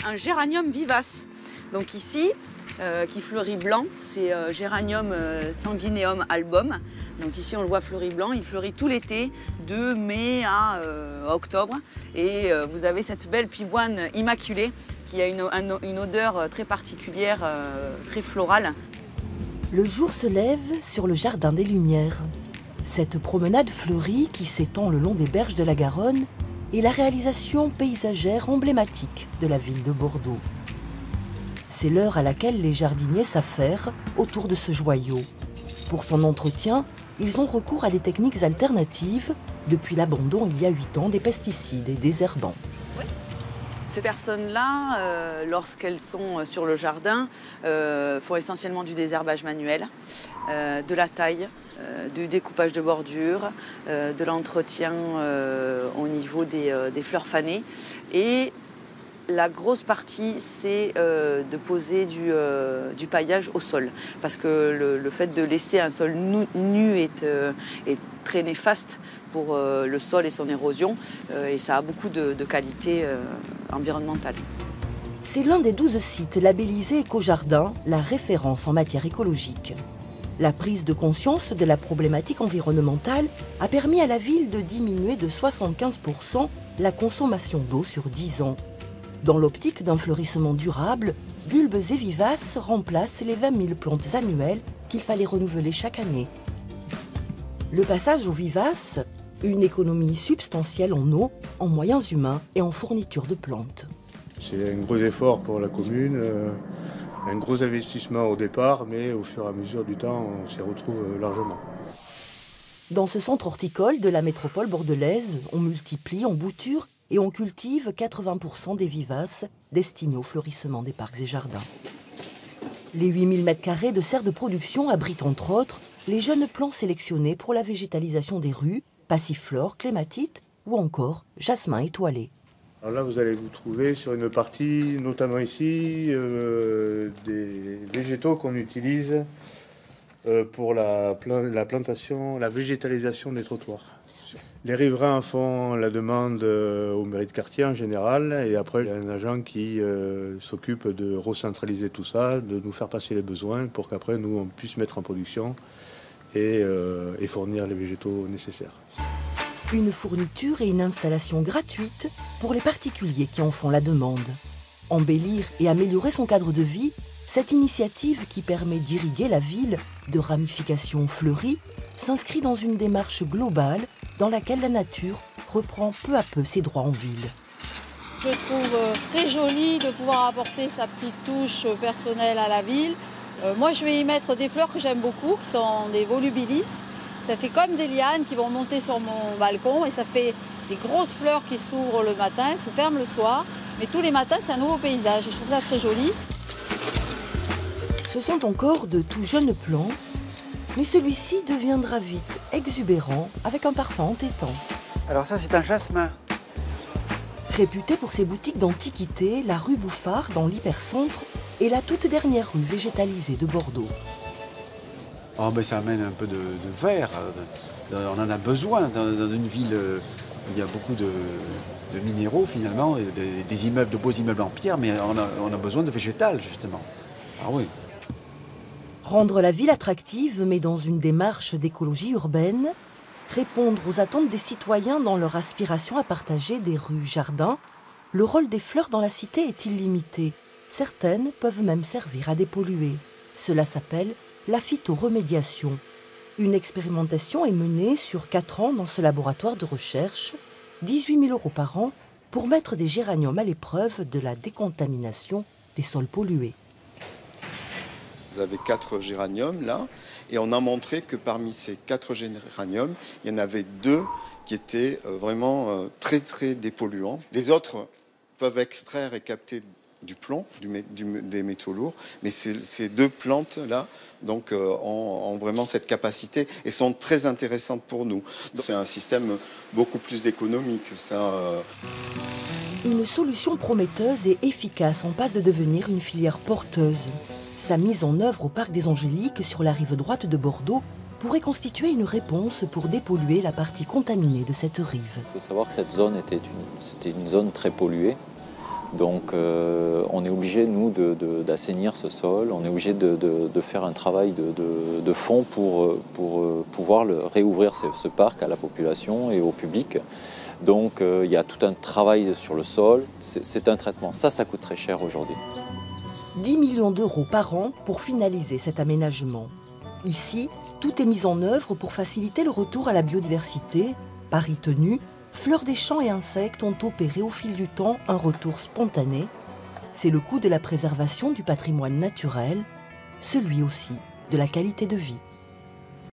un géranium vivace. Donc ici, qui fleurit blanc, c'est Géranium sanguineum album. Donc ici on le voit fleuri blanc, il fleurit tout l'été, de mai à octobre. Et vous avez cette belle pivoine immaculée qui a une odeur très particulière, très florale. Le jour se lève sur le jardin des Lumières. Cette promenade fleurie qui s'étend le long des berges de la Garonne est la réalisation paysagère emblématique de la ville de Bordeaux. C'est l'heure à laquelle les jardiniers s'affairent autour de ce joyau. Pour son entretien, ils ont recours à des techniques alternatives depuis l'abandon il y a 8 ans des pesticides et des herbants. Ces personnes-là, lorsqu'elles sont sur le jardin, font essentiellement du désherbage manuel, de la taille, du découpage de bordures, de l'entretien au niveau des fleurs fanées. Et la grosse partie, c'est de poser du paillage au sol. Parce que le fait de laisser un sol nu est très néfaste pour le sol et son érosion. Et ça a beaucoup de qualités environnementales. C'est l'un des 12 sites labellisés Éco-Jardin, la référence en matière écologique. La prise de conscience de la problématique environnementale a permis à la ville de diminuer de 75% la consommation d'eau sur 10 ans. Dans l'optique d'un fleurissement durable, Bulbes et Vivaces remplacent les 20 000 plantes annuelles qu'il fallait renouveler chaque année. Le passage aux vivaces, une économie substantielle en eau, en moyens humains et en fourniture de plantes. C'est un gros effort pour la commune, un gros investissement au départ, mais au fur et à mesure du temps, on s'y retrouve largement. Dans ce centre horticole de la métropole bordelaise, on multiplie, on bouture et on cultive 80% des vivaces destinés au fleurissement des parcs et jardins. Les 8000 m² de serres de production abritent entre autres les jeunes plants sélectionnés pour la végétalisation des rues, passiflore, clématite ou encore jasmin étoilé. Alors là, vous allez vous trouver sur une partie, notamment ici, des végétaux qu'on utilise pour la plantation, la végétalisation des trottoirs. Les riverains font la demande au mairie de quartier en général, et après il y a un agent qui s'occupe de recentraliser tout ça, de nous faire passer les besoins pour qu'après nous on puisse mettre en production et fournir les végétaux nécessaires. Une fourniture et une installation gratuite pour les particuliers qui en font la demande. Embellir et améliorer son cadre de vie, cette initiative qui permet d'irriguer la ville de ramifications fleuries s'inscrit dans une démarche globale dans laquelle la nature reprend peu à peu ses droits en ville. Je trouve très joli de pouvoir apporter sa petite touche personnelle à la ville. Moi, je vais y mettre des fleurs que j'aime beaucoup, qui sont des volubilis. Ça fait comme des lianes qui vont monter sur mon balcon et ça fait des grosses fleurs qui s'ouvrent le matin, se ferment le soir. Mais tous les matins, c'est un nouveau paysage et je trouve ça très joli. Ce sont encore de tout jeunes plants, mais celui-ci deviendra vite exubérant avec un parfum entêtant. Alors ça, c'est un jasmin. Réputée pour ses boutiques d'antiquités, la rue Bouffard dans l'hypercentre est la toute dernière rue végétalisée de Bordeaux. Oh, ben ça amène un peu de vert. On en a besoin dans une ville où il y a beaucoup de minéraux finalement, des immeubles, de beaux immeubles en pierre, mais on a besoin de végétal justement. Ah oui. Rendre la ville attractive, mais dans une démarche d'écologie urbaine, répondre aux attentes des citoyens dans leur aspiration à partager des rues-jardins, le rôle des fleurs dans la cité est illimité. Certaines peuvent même servir à dépolluer. Cela s'appelle la phytoremédiation. Une expérimentation est menée sur 4 ans dans ce laboratoire de recherche, 18 000 € par an, pour mettre des géraniums à l'épreuve de la décontamination des sols pollués. Vous avez 4 géraniums là, et on a montré que parmi ces 4 géraniums, il y en avait 2 qui étaient vraiment très dépolluants. Les autres peuvent extraire et capter du plomb, des métaux lourds, mais ces 2 plantes-là donc, ont vraiment cette capacité et sont très intéressantes pour nous. C'est un système beaucoup plus économique. Une solution prometteuse et efficace en passe de devenir une filière porteuse. Sa mise en œuvre au parc des Angéliques, sur la rive droite de Bordeaux, pourrait constituer une réponse pour dépolluer la partie contaminée de cette rive. Il faut savoir que cette zone c'était une zone très polluée. Donc on est obligé, nous, d'assainir ce sol, on est obligé de faire un travail de fond pour pouvoir réouvrir ce parc à la population et au public. Donc il y a tout un travail sur le sol, c'est un traitement, ça coûte très cher aujourd'hui. 10 millions d'euros par an pour finaliser cet aménagement. Ici, tout est mis en œuvre pour faciliter le retour à la biodiversité. Pari tenu, fleurs des champs et insectes ont opéré au fil du temps un retour spontané. C'est le coût de la préservation du patrimoine naturel, celui aussi de la qualité de vie.